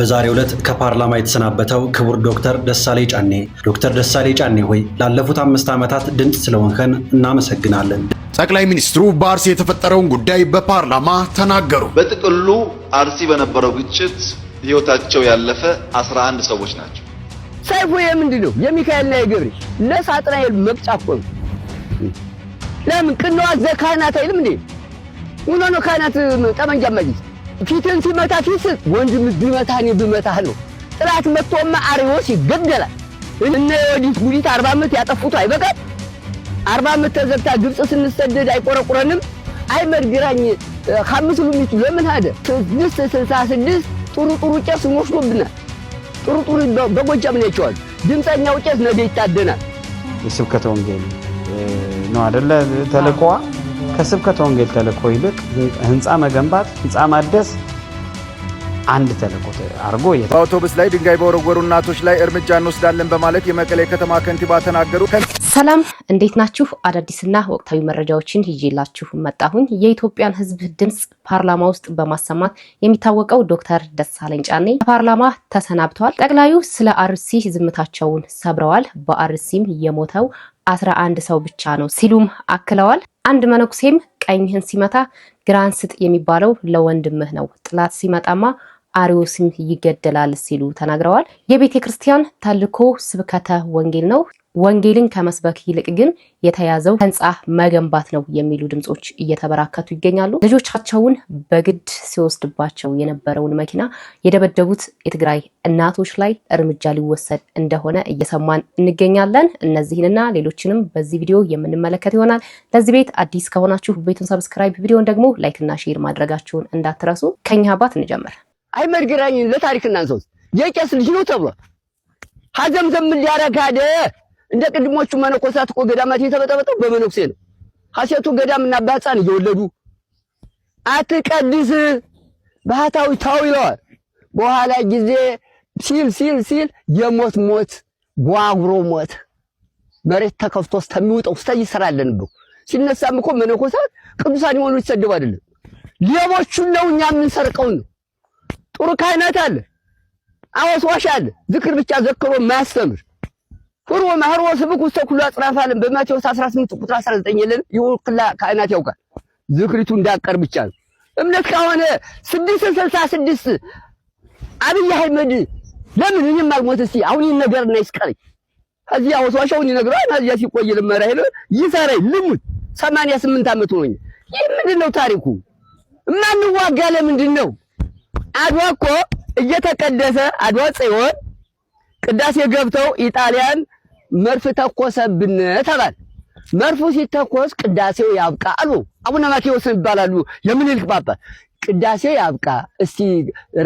በዛሬው ዕለት ከፓርላማ የተሰናበተው ክቡር ዶክተር ደሳለኝ ጫኔ። ዶክተር ደሳለኝ ጫኔ ሆይ ላለፉት 5 ዓመታት ድምጽ ስለሆንከን እናመሰግናለን። ጠቅላይ ሚኒስትሩ በአርሲ የተፈጠረውን ጉዳይ በፓርላማ ተናገሩ። በጥቅሉ አርሲ በነበረው ግጭት ህይወታቸው ያለፈ 11 ሰዎች ናቸው። ሰይፉ የምንድነው? የሚካኤልና የገብርኤል ለሳጥናኤል መቅጫ እኮ ነው። ለምን ቅንዋት ዘካህናት አይልም እንዴ? ምን ነው ካህናት ጠመንጃ ማይዝ ፊትን ሲመታ ፊት ወንድም ቢመታህ እኔ ብመታህ ነው። ጥላት መጥቶማ አርዮስ ይገደላል። እነ ወዲት ጉዲት 40 ዓመት ያጠፉት አይበቃም? 40 ዓመት ተዘግታ ግብጽ ስንሰደድ አይቆረቁረንም? አይመርግራኝ ከአምስት ሉሚቱ ለምን ሄደ? 666 ጥሩ ቄስ ወስዶብናል። ጥሩ በጎጃም ነው ያቻው ድምጻኛው ቄስ ነገ ይታደናል። የስብከተ ወንጌል ነው አይደለ? ተልቆዋ ከስብከተ ወንጌል ተልቆ ይልቅ ህንጻ መገንባት ህንጻ ማደስ አንድ ተልቆ አርጎ በአውቶቡስ ላይ ድንጋይ በወረወሩ እናቶች ላይ እርምጃ እንወስዳለን በማለት የመቀሌ ከተማ ከንቲባ ተናገሩ። ሰላም እንዴት ናችሁ? አዳዲስና ወቅታዊ መረጃዎችን ይዤላችሁ መጣሁኝ። የኢትዮጵያን ህዝብ ድምጽ ፓርላማ ውስጥ በማሰማት የሚታወቀው ዶክተር ደሳለኝ ጫኔ ፓርላማ ተሰናብተዋል። ጠቅላዩ ስለ አርሲ ዝምታቸውን ሰብረዋል። በአርሲም የሞተው 11 ሰው ብቻ ነው ሲሉም አክለዋል። አንድ መነኩሴም ቀኝህን ሲመታ ግራን ስጥ የሚባለው ለወንድምህ ነው፣ ጥላት ሲመጣማ አርዮስም ይገደላል ሲሉ ተናግረዋል። የቤተ ክርስቲያን ተልእኮ ስብከተ ወንጌል ነው። ወንጌልን ከመስበክ ይልቅ ግን የተያዘው ህንጻ መገንባት ነው የሚሉ ድምጾች እየተበራከቱ ይገኛሉ። ልጆቻቸውን በግድ ሲወስድባቸው የነበረውን መኪና የደበደቡት የትግራይ እናቶች ላይ እርምጃ ሊወሰድ እንደሆነ እየሰማን እንገኛለን። እነዚህንና ሌሎችንም በዚህ ቪዲዮ የምንመለከት ይሆናል። ለዚህ ቤት አዲስ ከሆናችሁ ቤቱን ሰብስክራይብ፣ ቪዲዮን ደግሞ ላይክ እና ሼር ማድረጋችሁን እንዳትረሱ። ከኛ አባት እንጀምር። አይመርግራኝ ለታሪክ እናንሰው የቄስ ልጅ ነው ተብሏል። ሀዘምዘም ሊያረጋደ እንደ ቅድሞቹ መነኮሳት እኮ ገዳማት የተበጠበጠው በመነኩሴ ነው። ሐሴቱ ገዳምና ባጻን እየወለዱ አትቀድስ ባህታዊ ታው ይለዋል። በኋላ ጊዜ ሲል የሞት ሞት ጓጉሮ ሞት መሬት ተከፍቶስተሚውጠው ይሰራለን ብሎ ሲነሳም እኮ መነኮሳት ቅዱሳን የሆኑ ይሰደቡ አይደለም፣ ሌቦቹን ነው እኛ የምንሰርቀው ነው። ጥሩ ካህናት አለ፣ አወስዋሽ አለ፣ ዝክር ብቻ ዘክሮ ማያስተምር ፍሩ ማህሮ ስብኩ ተኩላ ጽራፋለን በማቴዎስ 18 ቁጥር 19 የለን ይወክላ ካህናት ያውቃል። ዝክሪቱ እንዳቀር ብቻ ነው። እምነት ከሆነ 666 አብይ አህመድ ለምን እኔም አልሞት እስቲ አሁን ይነገርና ይስቀር እዚህ አወስዋሻውን ይነግራል። እዚያ ሲቆይ ለመራ ሄሎ ይሰራይ ልሙት 88 ዓመት ሆኖኝ ይህ ምንድነው ታሪኩ? ማን ዋጋ ለምንድነው? አድዋ እኮ እየተቀደሰ አድዋ ጽዮን ቅዳሴ ገብተው ኢጣሊያን መርፍ ተኮሰብን ተባለ። መርፉ ሲተኮስ ቅዳሴው ያብቃ አሉ አቡነ ማቴዎስ ይባላሉ። የምኒልክ ጳጳስ ቅዳሴው ያብቃ እስቲ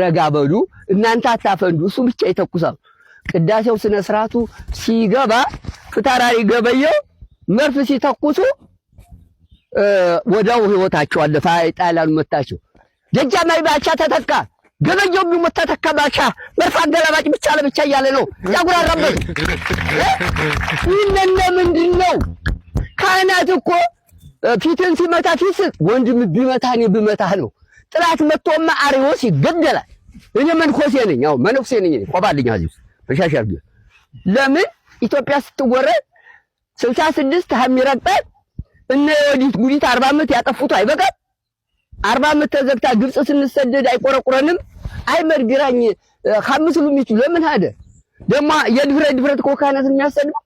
ረጋ በሉ እናንተ አታፈንዱ፣ እሱ ብቻ ይተኩሳሉ። ቅዳሴው ስነ ስርዓቱ ሲገባ ፍታራሪ ገበየው መርፍ ሲተኩሱ ወዳው ህይወታቸው አለፈ። ኢጣሊያኑ መታቸው። ደጃማይ ባቻ ተተካ፣ ገበየው ቢሞት ተተካ ባቻ። መርፍ አገላባጭ ብቻ ለብቻ እያለ ነው ያጉራራበት። ይሄን ምንድነው? ካህናት እኮ ፊትን ሲመታ ፊት ወንድም ቢመታህ እኔ ብመታህ ነው። ጥላት መጥቶማ አርዮስ ይገደላል። እኔ መንኮሴ ነኝ፣ ያው መነኩሴ ነኝ። ቆባልኛ እዚህ በሻሻር ለምን ኢትዮጵያ ስትወረድ 66 ሀሚረቀት እነ ወዲት ጉዲት 40 ዓመት ያጠፉት አይበቃም? 40 ዓመት ተዘግታ ግብጽ ስንሰደድ አይቆረቁረንም? አይመርግራኝ ከአምስት ሉሚቱ ለምን ሄደ? ደማ የድፍረት እኮ ካህናት የሚያሰድበው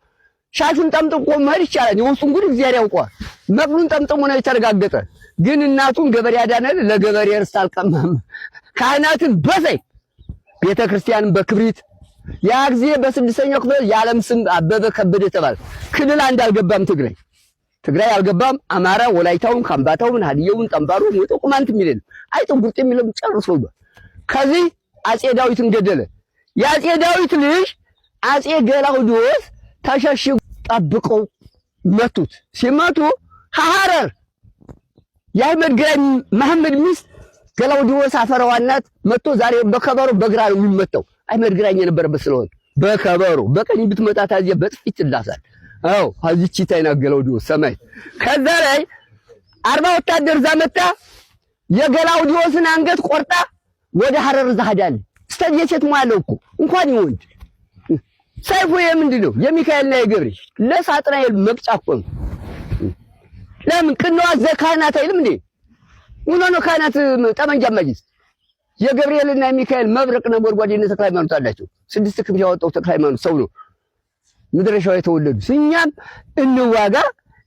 ሻሹን ጠምጥቆ መሄድ ይቻላል። የውስጡን ጉድ እግዚአብሔር ያውቀዋል። መቅሉን ጠምጥሞ ነው የተረጋገጠ። ግን እናቱን ገበሬ ያዳነል ለገበሬ ርስት አልቀማም። ካህናትን በሰይፍ ቤተክርስቲያንን በክብሪት ያ ጊዜ በ6ኛው ክፍለ የዓለም ስም አበበ ከበደ ተባለ። ክልል አንድ አልገባም። ትግራይ አልገባም። አማራ ወላይታውን፣ ካምባታውን፣ ሀዲየውን፣ ጠምባሩን ወጥቁማንት የሚል አይጥንቁጥ የሚለው ጨርሶ ከዚህ አጼ ዳዊትን ገደለ። የአጼ ዳዊት ልጅ አጼ ገላውዲዮስ ተሸሽጉ ጠብቀው መቱት። ሲመቱ ሐረር የአህመድ ግራኝ መሐመድ ሚስት ገላውዲዮስ አፈራዋናት መጥቶ ዛሬ በከበሮ በግራ ነው የሚመታው። አህመድ ግራኝ የነበረበት ስለሆነ በከበሮ በቀኝ ብትመጣት አዚያ በጥፊት ይላሳል። አው አዚቺ ታይናገለው ዲዮ ሰማይ ከዛ ላይ 40 ወታደር ዛመጣ የገላውዲዮስን አንገት ቆርጣ ወደ ሐረር ዛሃዳል የሴት ሟለው እኮ እንኳን ይወንድ ሰይፉ የምንድነው የሚካኤልና የገብርኤል ለሳጥናኤል መቅጫ እኮ ነው። ለምን ቅንዋት ዘካህናት አይልም እንዴ? ነው ካህናት ጠመንጃ ማይዝ የገብርኤልና የሚካኤል መብረቅ ነጎድጓድነት ተክለ ሃይማኖት አላቸው። 6 ክንፍ ያወጣው ተክለ ሃይማኖት ሰው ነው። ምድረሻው የተወለዱ እኛም እንዋጋ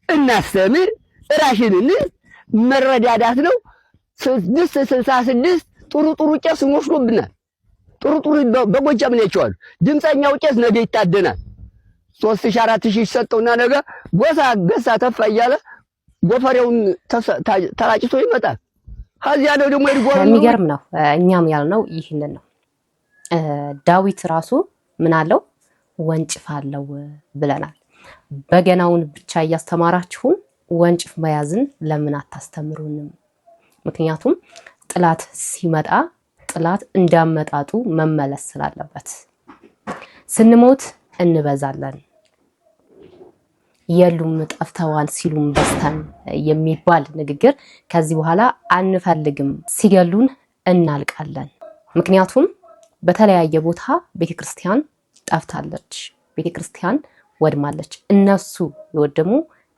እናስተምር ራሽንን መረዳዳት ነው። 666 ጥሩ ቄስ ወስዶብናል። ጥሩ በጎጃም ነው ያቻሉ። ድምፀኛው ቄስ ነገ ይታደናል። 3000 4000 ይሰጠውና ነገ ጎሳ ገሳ ተፋ እያለ ጎፈሬውን ተላጭቶ ይመጣል። ከዚያ ነው ደግሞ ይርጎል። የሚገርም ነው። እኛም ያልነው ይህንን ነው። ዳዊት ራሱ ምን አለው? ወንጭፍ አለው ብለናል። በገናውን ብቻ እያስተማራችሁን ወንጭፍ መያዝን ለምን አታስተምሩንም? ምክንያቱም ጥላት ሲመጣ ጥላት እንዳመጣጡ መመለስ ስላለበት ስንሞት እንበዛለን የሉም ጠፍተዋል ሲሉም በስተን የሚባል ንግግር ከዚህ በኋላ አንፈልግም። ሲገሉን እናልቃለን። ምክንያቱም በተለያየ ቦታ ቤተክርስቲያን ጠፍታለች፣ ቤተክርስቲያን ወድማለች። እነሱ የወደሙ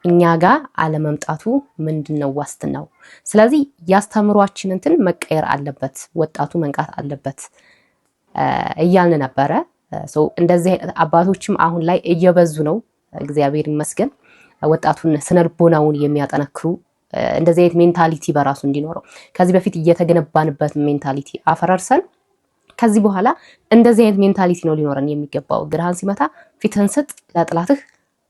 እኛ ጋር አለመምጣቱ ምንድነው ዋስትናው? ስለዚህ ያስተምሯችን እንትን መቀየር አለበት፣ ወጣቱ መንቃት አለበት እያልን ነበረ። እንደዚህ አባቶችም አሁን ላይ እየበዙ ነው። እግዚአብሔር ይመስገን። ወጣቱን ስነልቦናውን የሚያጠነክሩ እንደዚህ አይነት ሜንታሊቲ በራሱ እንዲኖረው ከዚህ በፊት እየተገነባንበት ሜንታሊቲ አፈራርሰን ከዚህ በኋላ እንደዚህ አይነት ሜንታሊቲ ነው ሊኖረን የሚገባው። ግርሃን ሲመታ ፊትህን ስጥ ለጥላትህ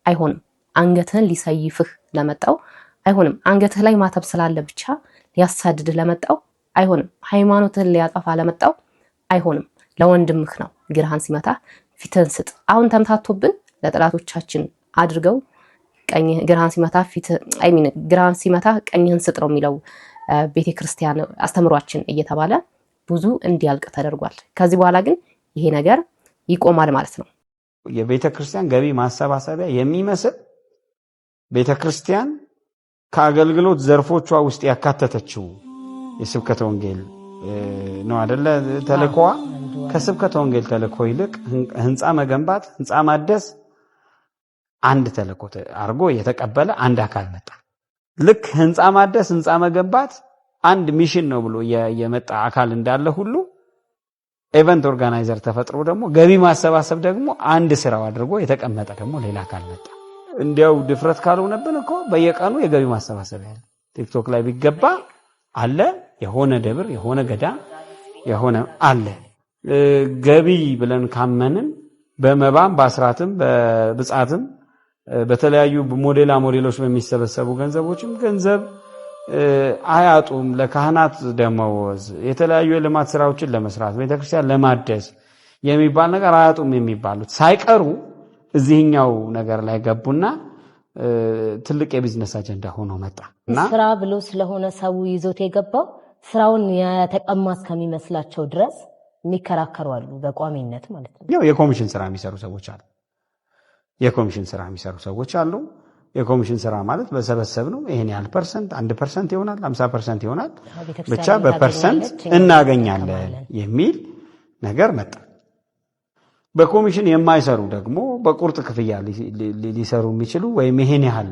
አይሆንም። አንገትህን ሊሰይፍህ ለመጣው አይሆንም። አንገትህ ላይ ማተብ ስላለ ብቻ ሊያሳድድህ ለመጣው አይሆንም። ሃይማኖትህን ሊያጠፋ ለመጣው አይሆንም። ለወንድምህ ነው ግርሃን ሲመታ ፊትህን ስጥ። አሁን ተምታቶብን ለጥላቶቻችን አድርገው ቀኝ ግርሃን ሲመታ ፊት ግርሃን ሲመታ ቀኝህን ስጥ ነው የሚለው ቤተክርስቲያን አስተምሯችን እየተባለ ብዙ እንዲያልቅ ተደርጓል። ከዚህ በኋላ ግን ይሄ ነገር ይቆማል ማለት ነው። የቤተክርስቲያን ገቢ ማሰባሰቢያ የሚመስል ቤተክርስቲያን ከአገልግሎት ዘርፎቿ ውስጥ ያካተተችው የስብከተ ወንጌል ነው አይደለ? ተልእኮዋ ከስብከተ ወንጌል ተልእኮ ይልቅ ህንፃ መገንባት፣ ህንፃ ማደስ አንድ ተልእኮ አድርጎ የተቀበለ አንድ አካል መጣ። ልክ ህንፃ ማደስ፣ ህንፃ መገንባት አንድ ሚሽን ነው ብሎ የመጣ አካል እንዳለ ሁሉ ኢቨንት ኦርጋናይዘር ተፈጥሮ ደግሞ ገቢ ማሰባሰብ ደግሞ አንድ ስራው አድርጎ የተቀመጠ ደግሞ ሌላ አካል መጣ። እንዲያው ድፍረት ካልሆነብን እኮ በየቀኑ የገቢ ማሰባሰብ ያለ ቲክቶክ ላይ ቢገባ አለ፣ የሆነ ደብር የሆነ ገዳም የሆነ አለ። ገቢ ብለን ካመንን በመባም በአስራትም በብጻትም በተለያዩ ሞዴሎች በሚሰበሰቡ ገንዘቦችም ገንዘብ አያጡም። ለካህናት ደመወዝ፣ የተለያዩ የልማት ስራዎችን ለመስራት፣ ቤተክርስቲያን ለማደስ የሚባል ነገር አያጡም የሚባሉት ሳይቀሩ እዚህኛው ነገር ላይ ገቡና ትልቅ የቢዝነስ አጀንዳ ሆኖ መጣ እና ስራ ብሎ ስለሆነ ሰው ይዞት የገባው ስራውን የተቀማ እስከሚመስላቸው ድረስ የሚከራከሩ አሉ። በቋሚነት ማለት ነው። ያው የኮሚሽን ስራ የሚሰሩ ሰዎች አሉ። የኮሚሽን ስራ ማለት በሰበሰብ ነው። ይሄን ያህል ፐርሰንት 1% ይሆናል፣ 50% ይሆናል፣ ብቻ በፐርሰንት እናገኛለን የሚል ነገር መጣ። በኮሚሽን የማይሰሩ ደግሞ በቁርጥ ክፍያ ሊሰሩ የሚችሉ ወይም ይሄን ያህል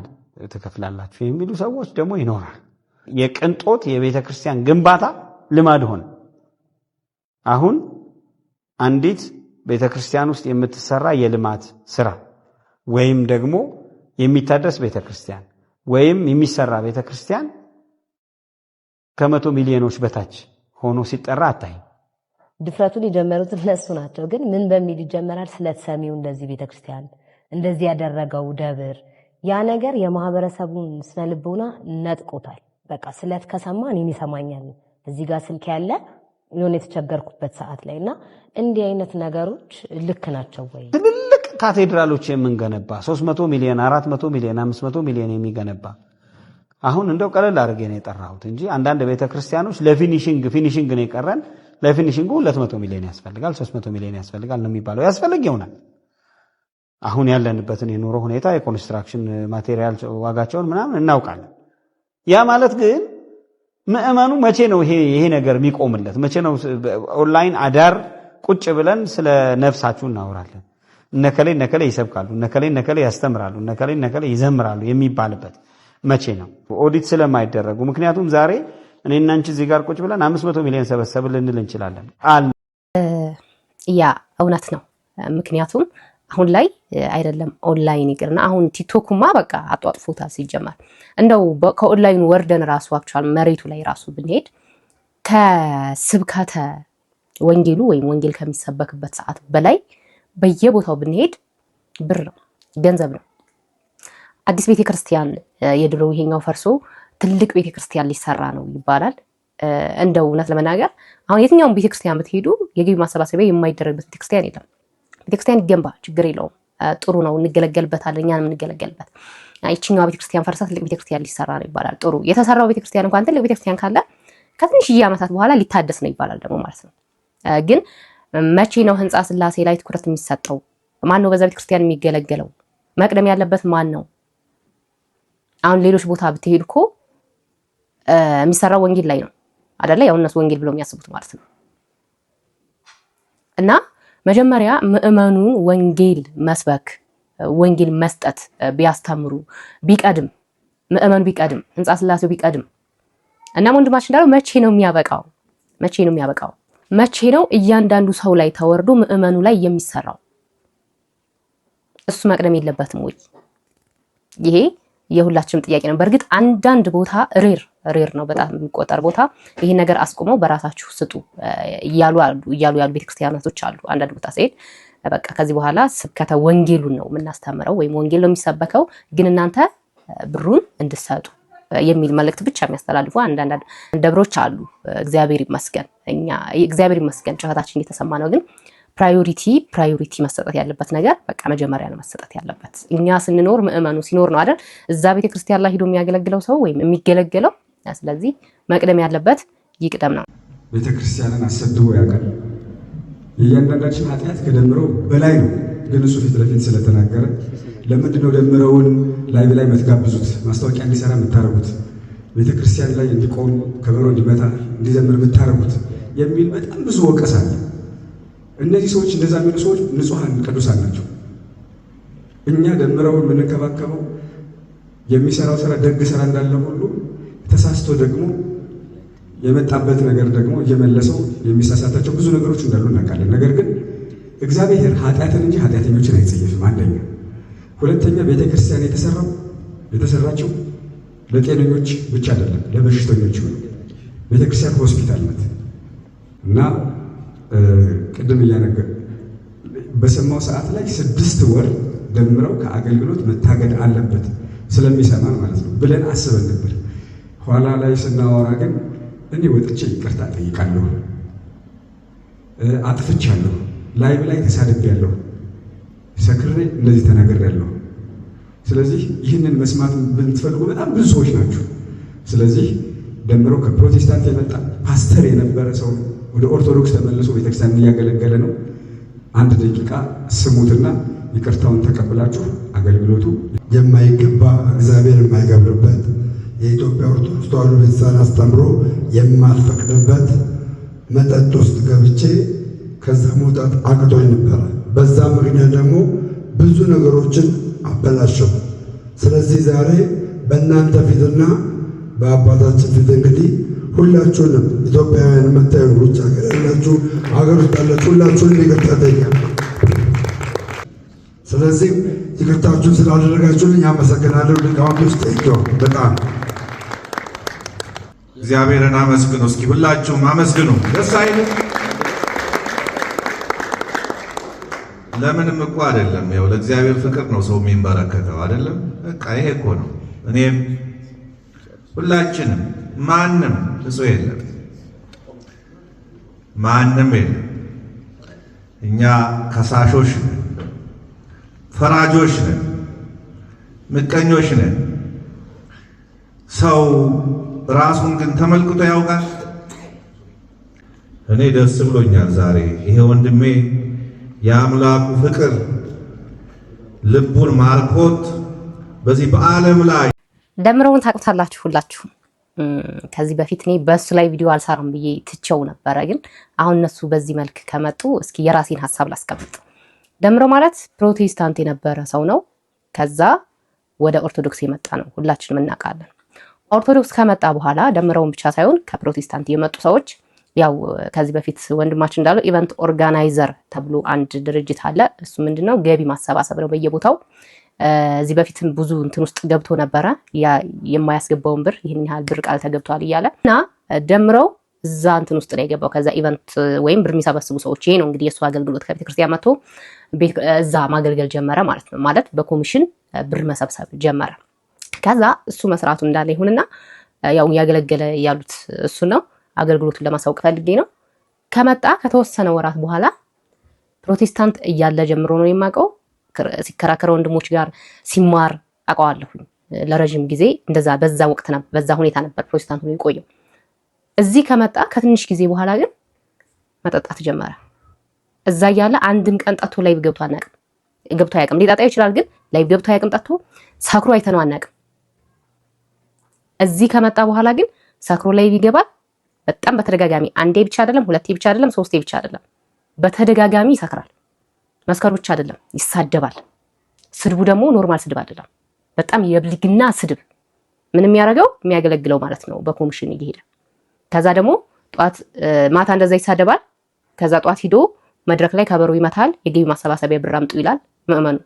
ትከፍላላችሁ የሚሉ ሰዎች ደግሞ ይኖራል። የቅንጦት የቤተክርስቲያን ግንባታ ልማድ ሆነ። አሁን አንዲት ቤተክርስቲያን ውስጥ የምትሰራ የልማት ስራ ወይም ደግሞ የሚታደስ ቤተክርስቲያን ወይም የሚሰራ ቤተክርስቲያን ከ100 ሚሊዮኖች በታች ሆኖ ሲጠራ አታይ። ድፍረቱን የጀመሩት እነሱ ናቸው። ግን ምን በሚል ይጀመራል? ስለተሰሚው እንደዚህ ቤተክርስቲያን እንደዚህ ያደረገው ደብር ያ ነገር የማህበረሰቡን ስነልቦና ነጥቆታል። በቃ ስለት ከሰማ እኔን ይሰማኛል። እዚህ ጋር ስልክ ያለ የሆነ የተቸገርኩበት ሰዓት ላይና እንዲህ አይነት ነገሮች ልክ ናቸው ወይ? ትልልቅ ካቴድራሎች የምንገነባ 300 ሚሊዮን 400 ሚሊዮን 500 ሚሊዮን የሚገነባ አሁን እንደው ቀለል አድርጌ ነው የጠራሁት እንጂ አንዳንድ ቤተክርስቲያኖች ፊኒሺንግ ነው የቀረን። ለፊኒሺንጉ 200 ሚሊዮን ያስፈልጋል፣ 300 ሚሊዮን ያስፈልጋል ነው የሚባለው። ያስፈልግ ይሆናል። አሁን ያለንበትን የኑሮ ሁኔታ የኮንስትራክሽን ማቴሪያል ዋጋቸውን ምናምን እናውቃለን። ያ ማለት ግን ምእመኑ መቼ ነው ይሄ ነገር የሚቆምለት? መቼ ነው ኦንላይን አዳር ቁጭ ብለን ስለ ነፍሳችሁ እናወራለን። እነከሌ ይሰብካሉ፣ እነከሌ ያስተምራሉ፣ እነከሌ ይዘምራሉ የሚባልበት መቼ ነው? ኦዲት ስለማይደረጉ። ምክንያቱም ዛሬ እኔና አንቺ እዚህ ጋር ቁጭ ብለን 500 ሚሊዮን ሰበሰብን ልንል እንችላለን። ያ እውነት ነው። ምክንያቱም አሁን ላይ አይደለም ኦንላይን ይቅርና አሁን ቲክቶክማ በቃ አጧጥፎታል። ሲጀመር እንደው ከኦንላይን ወርደን ራሱ አክቹዋል መሬቱ ላይ ራሱ ብንሄድ ከስብከተ ወንጌሉ ወይም ወንጌል ከሚሰበክበት ሰዓት በላይ በየቦታው ብንሄድ ብር ነው፣ ገንዘብ ነው። አዲስ ቤተክርስቲያን የድሮ ይሄኛው ፈርሶ ትልቅ ቤተክርስቲያን ሊሰራ ነው ይባላል። እንደው እውነት ለመናገር አሁን የትኛውም ቤተክርስቲያን ብትሄዱ የገቢ ማሰባሰቢያ የማይደረግበት ቤተክርስቲያን የለም። ቤተክርስቲያን ይገንባ፣ ችግር የለውም፣ ጥሩ ነው፣ እንገለገልበታለን፣ እኛንም እንገለገልበት። ይችኛው ቤተክርስቲያን ፈርሳ ትልቅ ቤተክርስቲያን ሊሰራ ነው ይባላል። ጥሩ የተሰራው ቤተክርስቲያን እንኳን ትልቅ ቤተክርስቲያን ካለ ከትንሽዬ ዓመታት በኋላ ሊታደስ ነው ይባላል ደግሞ ማለት ነው። ግን መቼ ነው ህንፃ ስላሴ ላይ ትኩረት የሚሰጠው? ማን ነው በዛ ቤተክርስቲያን የሚገለገለው? መቅደም ያለበት ማን ነው? አሁን ሌሎች ቦታ ብትሄድ እኮ የሚሰራው ወንጌል ላይ ነው አይደለ? ያው እነሱ ወንጌል ብለው የሚያስቡት ማለት ነው። እና መጀመሪያ ምዕመኑን ወንጌል መስበክ፣ ወንጌል መስጠት ቢያስተምሩ ቢቀድም፣ ምዕመኑ ቢቀድም፣ ህንፃ ስላሴው ቢቀድም። እናም ወንድማችን እንዳለው መቼ ነው የሚያበቃው? መቼ ነው እያንዳንዱ ሰው ላይ ተወርዶ ምዕመኑ ላይ የሚሰራው? እሱ መቅደም የለበትም ወይ? ይሄ የሁላችንም ጥያቄ ነው። በእርግጥ አንዳንድ ቦታ ሬር ነው በጣም የሚቆጠር ቦታ ይሄ ነገር አስቆመው በራሳችሁ ስጡ እያሉ ያሉ ቤተክርስቲያናቶች አሉ። አንዳንድ ቦታ ሲሄድ በቃ ከዚህ በኋላ ስብከተ ወንጌሉን ነው የምናስተምረው ወይም ወንጌል ነው የሚሰበከው፣ ግን እናንተ ብሩን እንድትሰጡ የሚል መልእክት ብቻ የሚያስተላልፉ አንዳንድ ደብሮች አሉ። እግዚአብሔር ይመስገን ጩኸታችን እየተሰማ ነው። ግን ፕራዮሪቲ መሰጠት ያለበት ነገር በቃ መጀመሪያ ነው መሰጠት ያለበት። እኛ ስንኖር ምዕመኑ ሲኖር ነው አይደል እዛ ቤተክርስቲያን ላይ ሄዶ የሚያገለግለው ሰው ወይም የሚገለገለው። ስለዚህ መቅደም ያለበት ይቅደም ነው። ቤተክርስቲያንን አሰድቦ ያውቃል። የእያንዳንዳችን ኃጢአት ከደምረው በላይ ነው። ግን እሱ ፊት ለፊት ስለተናገረ ለምንድን ነው ደምረውን ላይ በላይ የምትጋብዙት? ማስታወቂያ እንዲሰራ የምታረጉት? ቤተክርስቲያን ላይ እንዲቆም ከበሮ እንዲመታ እንዲዘምር የምታረጉት? የሚል በጣም ብዙ ወቀሳ አለ። እነዚህ ሰዎች እንደዛ የሚሉ ሰዎች ንጹሐን ቅዱሳን ናቸው። እኛ ደምረው የምንከባከበው የሚሰራው ስራ ደግ ስራ እንዳለ ሁሉ ተሳስቶ ደግሞ የመጣበት ነገር ደግሞ እየመለሰው የሚሳሳታቸው ብዙ ነገሮች እንዳሉ እናውቃለን። ነገር ግን እግዚአብሔር ኃጢአትን እንጂ ኃጢአተኞችን አይጸየፍም። አንደኛ። ሁለተኛ ቤተክርስቲያን የተሰራቸው ለጤነኞች ብቻ አይደለም፣ ለበሽተኞች ነው። ቤተክርስቲያን ሆስፒታል ናት እና ቅድም እያነገር በሰማው ሰዓት ላይ 6 ወር ደምረው ከአገልግሎት መታገድ አለበት ስለሚሰማ ማለት ነው ብለን አስበን ነበር። ኋላ ላይ ስናወራ ግን እኔ ወጥቼ ይቅርታ ጠይቃለሁ፣ አጥፍቻለሁ፣ ላይ ተሳድቤያለሁ፣ ሰክሬ እንደዚህ ተናግሬያለሁ። ስለዚህ ይህንን መስማት ብትፈልጉ በጣም ብዙ ሰዎች ናቸው። ስለዚህ ደምረው ከፕሮቴስታንት የመጣ ፓስተር የነበረ ሰው ወደ ኦርቶዶክስ ተመልሶ ቤተክርስቲያን እያገለገለ ነው። 1 ደቂቃ ስሙትና ይቅርታውን ተቀብላችሁ አገልግሎቱ የማይገባ እግዚአብሔር የማይገብርበት የኢትዮጵያ ኦርቶዶክስ ተዋሕዶ ቤተክርስቲያን አስተምሮ የማልፈቅድበት መጠጥ ውስጥ ገብቼ ከዛ መውጣት አቅቶኝ ነበረ። በዛ ምክንያት ደግሞ ብዙ ነገሮችን አበላሸው። ስለዚህ ዛሬ በእናንተ ፊትና በአባታችን ፊት እንግዲህ ሁላችሁንም ኢትዮጵያውያን የምታዩ ውጭ ሀገር ያላችሁ ሀገር ውስጥ ያላችሁ ሁላችሁንም ይቅርታ ጠይቃለሁ። ስለዚህ ይቅርታችሁን ስላደረጋችሁልኝ አመሰግናለሁ። ሊቃውንቶች ጠይቀው በጣም እግዚአብሔርን አመስግኑ። እስኪ ሁላችሁም አመስግኑ። ደስ አይልም? ለምንም እኮ አይደለም። ያው ለእግዚአብሔር ፍቅር ነው ሰው የሚንበረከከው አይደለም? በቃ ይሄ እኮ ነው። እኔም ሁላችንም ማንም ንጹህ የለም፣ ማንም የለም። እኛ ከሳሾች ነን፣ ፈራጆች ነን፣ ምቀኞች ነን። ሰው ራሱን ግን ተመልክቶ ያውቃል? እኔ ደስ ብሎኛል ዛሬ ይሄ ወንድሜ የአምላኩ ፍቅር ልቡን ማርኮት በዚህ በዓለም ላይ ደምረውን ታውቁታላችሁ ሁላችሁም። ከዚህ በፊት እኔ በሱ ላይ ቪዲዮ አልሰራም ብዬ ትቸው ነበረ። ግን አሁን እነሱ በዚህ መልክ ከመጡ እስኪ የራሴን ሐሳብ ላስቀምጥ። ደምረው ማለት ፕሮቴስታንት የነበረ ሰው ነው። ከዛ ወደ ኦርቶዶክስ የመጣ ነው፣ ሁላችንም እናውቃለን። ኦርቶዶክስ ከመጣ በኋላ ደምረውን ብቻ ሳይሆን ከፕሮቴስታንት የመጡ ሰዎች ያው ከዚህ በፊት ወንድማችን እንዳለው ኢቨንት ኦርጋናይዘር ተብሎ አንድ ድርጅት አለ። እሱ ምንድነው ገቢ ማሰባሰብ ነው በየቦታው። እዚህ በፊትም ብዙ እንትን ውስጥ ገብቶ ነበረ፣ የማያስገባውን ብር ይሄን ያህል ብር ቃል ተገብቷል እያለ እና ደምረው እዛ እንትን ውስጥ ነው የገባው። ከዛ ኢቨንት ወይም ብር የሚሰበስቡ ሰዎች ይሄ ነው እንግዲህ የሱ አገልግሎት ከቤተክርስቲያን መጥቶ እዛ ማገልገል ጀመረ ማለት ነው። ማለት በኮሚሽን ብር መሰብሰብ ጀመረ። ከዛ እሱ መስራቱ እንዳለ ይሁንና ያው ያገለገለ ያሉት እሱ ነው። አገልግሎቱን ለማሳወቅ ፈልጌ ነው። ከመጣ ከተወሰነ ወራት በኋላ ፕሮቴስታንት እያለ ጀምሮ ነው የማውቀው። ሲከራከረ ወንድሞች ጋር ሲማር አውቀዋለሁኝ ለረጅም ጊዜ። እንደዛ በዛ ወቅት ነበር፣ በዛ ሁኔታ ነበር ፕሮቴስታንት ነው የቆየው። እዚህ ከመጣ ከትንሽ ጊዜ በኋላ ግን መጠጣት ጀመረ። እዛ ያለ አንድም ቀን ጠጥቶ ላይቭ ገብቶ አናውቅም። ገብቶ አያውቅም። ሊጠጣ ይችላል ግን ላይቭ ገብቶ አያውቅም። ጠጥቶ ሰክሮ አይተነው አናውቅም። እዚህ ከመጣ በኋላ ግን ሰክሮ ላይቭ ይገባል። በጣም በተደጋጋሚ አንዴ ብቻ አይደለም፣ ሁለቴ ብቻ አይደለም፣ ሶስቴ ብቻ አይደለም፣ በተደጋጋሚ ይሰክራል። መስከሩ ብቻ አይደለም፣ ይሳደባል። ስድቡ ደግሞ ኖርማል ስድብ አይደለም፣ በጣም የብልግና ስድብ። ምን የሚያደርገው የሚያገለግለው ማለት ነው በኮሚሽን እየሄደ ከዛ ደግሞ ጧት ማታ እንደዛ ይሳደባል። ከዛ ጧት ሂዶ መድረክ ላይ ከበሮ ይመታል። የገቢ ማሰባሰቢያ ብር አምጡ ይላል ምእመኑ።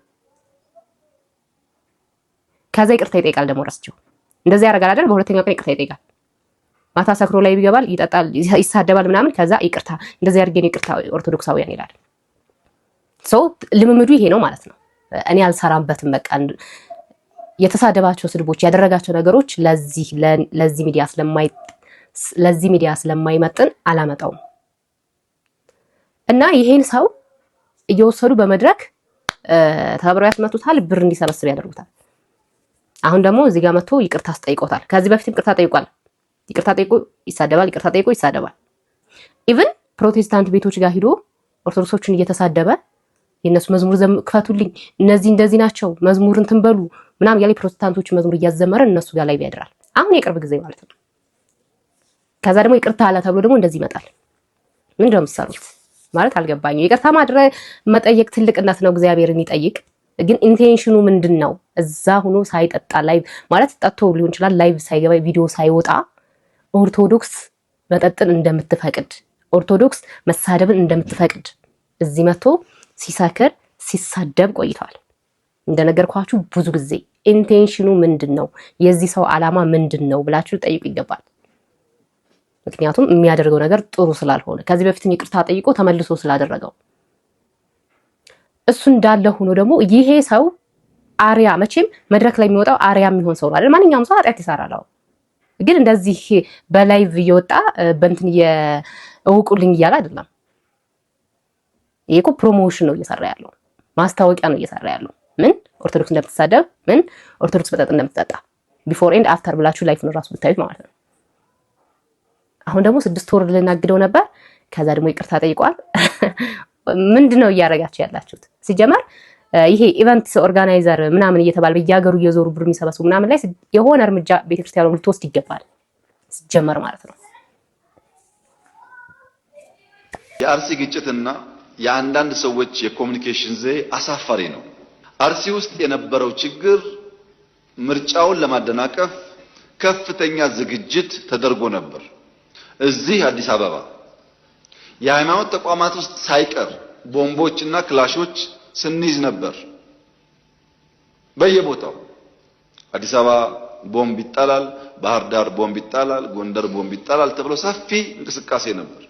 ከዛ ይቅርታ ይጠይቃል። ደግሞ ረስቸው እንደዛ ያደርጋል አይደል? በሁለተኛው ቀን ይቅርታ ይጠይቃል። ማታ ሰክሮ ላይ ይገባል፣ ይጠጣል፣ ይሳደባል ምናምን። ከዛ ይቅርታ እንደዛ ያርገን ይቅርታ ኦርቶዶክሳውያን ይላል። ሶ ልምምዱ ይሄ ነው ማለት ነው። እኔ አልሰራበትም። በቃ የተሳደባቸው ስድቦች ያደረጋቸው ነገሮች ለዚህ ሚዲያ ስለማይመጥን አላመጣውም። እና ይሄን ሰው እየወሰዱ በመድረክ ተባብረው ያስመቱታል፣ ብር እንዲሰበስብ ያደርጉታል። አሁን ደግሞ እዚህ ጋር መጥቶ ይቅርታ አስጠይቆታል። ከዚህ በፊትም ይቅርታ ጠይቋል። ይቅርታ ጠይቆ ይሳደባል፣ ይቅርታ ጠይቆ ይሳደባል። ኢቭን ፕሮቴስታንት ቤቶች ጋር ሂዶ ኦርቶዶክሶችን እየተሳደበ የነሱ መዝሙር ክፈቱልኝ፣ እነዚህ እንደዚህ ናቸው፣ መዝሙር እንትን በሉ ምናምን ያለ ፕሮቴስታንቶች መዝሙር እያዘመረ እነሱ ጋር ላይ ያድራል። አሁን የቅርብ ጊዜ ማለት ነው። ከዛ ደግሞ ይቅርታ አለ ተብሎ ደግሞ እንደዚህ ይመጣል። ምንድነው የምትሰሩት ማለት አልገባኝም። ይቅርታ ማድረግ መጠየቅ ትልቅነት ነው፣ እግዚአብሔርን ይጠይቅ። ግን ኢንቴንሽኑ ምንድነው? እዛ ሆኖ ሳይጠጣ ላይቭ ማለት ጠጥቶ ሊሆን ይችላል፣ ላይቭ ሳይገባ ቪዲዮ ሳይወጣ ኦርቶዶክስ መጠጥን እንደምትፈቅድ፣ ኦርቶዶክስ መሳደብን እንደምትፈቅድ እዚህ መጥቶ ሲሰክር ሲሳደብ ቆይተዋል። እንደነገርኳችሁ ብዙ ጊዜ ኢንቴንሽኑ ምንድነው፣ የዚህ ሰው ዓላማ ምንድነው ብላችሁ ጠይቁ ይገባል። ምክንያቱም የሚያደርገው ነገር ጥሩ ስላልሆነ ከዚህ በፊትም ይቅርታ ጠይቆ ተመልሶ ስላደረገው እሱ እንዳለ ሆኖ ደግሞ ይሄ ሰው አሪያ መቼም መድረክ ላይ የሚወጣው አሪያ የሚሆን ሰው አይደል? ማንኛውም ሰው ኃጢአት ይሰራል። ግን እንደዚህ በላይቭ እየወጣ በእንትን እውቁልኝ እያለ አይደለም። ይሄ እኮ ፕሮሞሽን ነው እየሰራ ያለው፣ ማስታወቂያ ነው እየሰራ ያለው። ምን ኦርቶዶክስ እንደምትሳደብ፣ ምን ኦርቶዶክስ መጠጥ እንደምትጠጣ ቢፎር ኤንድ አፍተር ብላችሁ ላይፍ ነው ራሱ ብታዩት ማለት ነው። አሁን ደግሞ 6 ወር ልናግደው ነበር። ከዛ ደግሞ ይቅርታ ጠይቋል። ምንድነው እያደረጋችሁ ያላችሁት? ሲጀመር ይሄ ኢቨንት ኦርጋናይዘር ምናምን እየተባለ በየሀገሩ እየዞሩ ብር የሚሰበስቡ ምናምን ላይ የሆነ እርምጃ ቤተክርስቲያኑ ልትወስድ ይገባል ሲጀመር ማለት ነው። የአርሲ ግጭትና የአንዳንድ ሰዎች የኮሙኒኬሽን ዘዬ አሳፋሪ ነው። አርሲ ውስጥ የነበረው ችግር ምርጫውን ለማደናቀፍ ከፍተኛ ዝግጅት ተደርጎ ነበር። እዚህ አዲስ አበባ የሃይማኖት ተቋማት ውስጥ ሳይቀር ቦምቦችና ክላሾች ስንይዝ ነበር። በየቦታው አዲስ አበባ ቦምብ ይጣላል፣ ባህር ዳር ቦምብ ይጣላል፣ ጎንደር ቦምብ ይጣላል ተብሎ ሰፊ እንቅስቃሴ ነበር።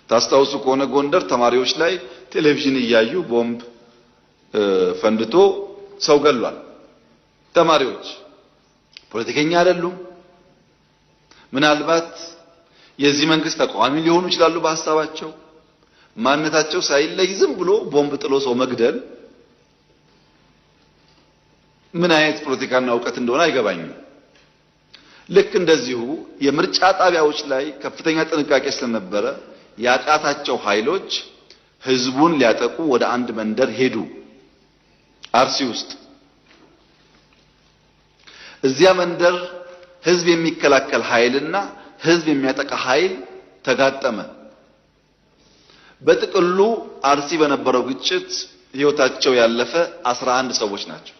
ታስታውሱ ከሆነ ጎንደር ተማሪዎች ላይ ቴሌቪዥን እያዩ ቦምብ ፈንድቶ ሰው ገሏል። ተማሪዎች ፖለቲከኛ አይደሉም። ምናልባት የዚህ መንግስት ተቃዋሚ ሊሆኑ ይችላሉ በሐሳባቸው። ማንነታቸው ሳይለይ ዝም ብሎ ቦምብ ጥሎ ሰው መግደል ምን አይነት ፖለቲካና እውቀት እንደሆነ አይገባኝም። ልክ እንደዚሁ የምርጫ ጣቢያዎች ላይ ከፍተኛ ጥንቃቄ ስለነበረ ያቃታቸው ኃይሎች ህዝቡን ሊያጠቁ ወደ አንድ መንደር ሄዱ። አርሲ ውስጥ እዚያ መንደር ህዝብ የሚከላከል ኃይልና ህዝብ የሚያጠቃ ኃይል ተጋጠመ። በጥቅሉ አርሲ በነበረው ግጭት ህይወታቸው ያለፈ 11 ሰዎች ናቸው።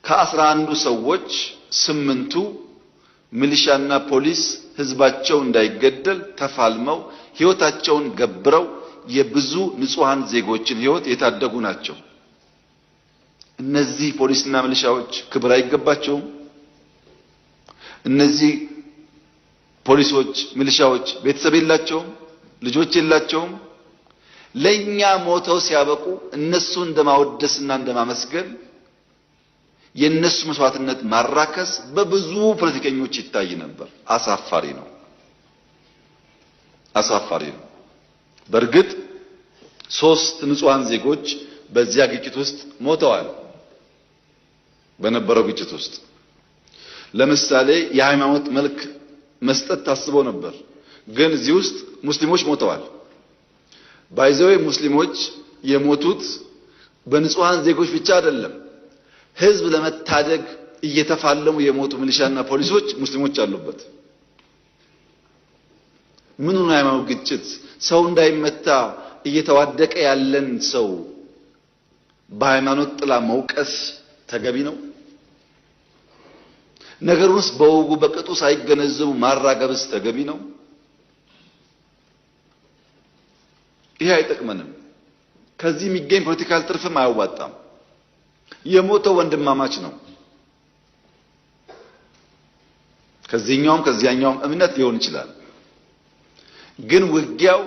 ከ11ዱ ሰዎች 8ቱ ሚሊሻና ፖሊስ ህዝባቸው እንዳይገደል ተፋልመው ህይወታቸውን ገብረው የብዙ ንጹሃን ዜጎችን ህይወት የታደጉ ናቸው። እነዚህ ፖሊስና ሚሊሻዎች ክብር አይገባቸውም? እነዚህ ፖሊሶች ሚሊሻዎች ቤተሰብ የላቸውም? ልጆች የላቸውም? ለኛ ሞተው ሲያበቁ እነሱ እንደማወደስና እንደማመስገን የነሱ መስዋዕትነት ማራከስ በብዙ ፖለቲከኞች ይታይ ነበር። አሳፋሪ ነው፣ አሳፋሪ ነው። በእርግጥ 3 ንጹሃን ዜጎች በዚያ ግጭት ውስጥ ሞተዋል። በነበረው ግጭት ውስጥ ለምሳሌ የሃይማኖት መልክ መስጠት ታስቦ ነበር፣ ግን እዚህ ውስጥ ሙስሊሞች ሞተዋል። ባይዘው ሙስሊሞች የሞቱት በንጹሃን ዜጎች ብቻ አይደለም። ህዝብ ለመታደግ እየተፋለሙ የሞቱ ሚሊሻና ፖሊሶች ሙስሊሞች አሉበት። ምን ነው የሃይማኖት ግጭት? ሰው እንዳይመታ እየተዋደቀ ያለን ሰው በሃይማኖት ጥላ መውቀስ ተገቢ ነው? ነገሩንስ በወጉ በቅጡ ሳይገነዘቡ ማራገብስ ተገቢ ነው? ይሄ አይጠቅመንም። ከዚህ የሚገኝ ፖለቲካል ትርፍም አያዋጣም። የሞተው ወንድማማች ነው። ከዚህኛውም ከዚያኛውም እምነት ሊሆን ይችላል። ግን ውጊያው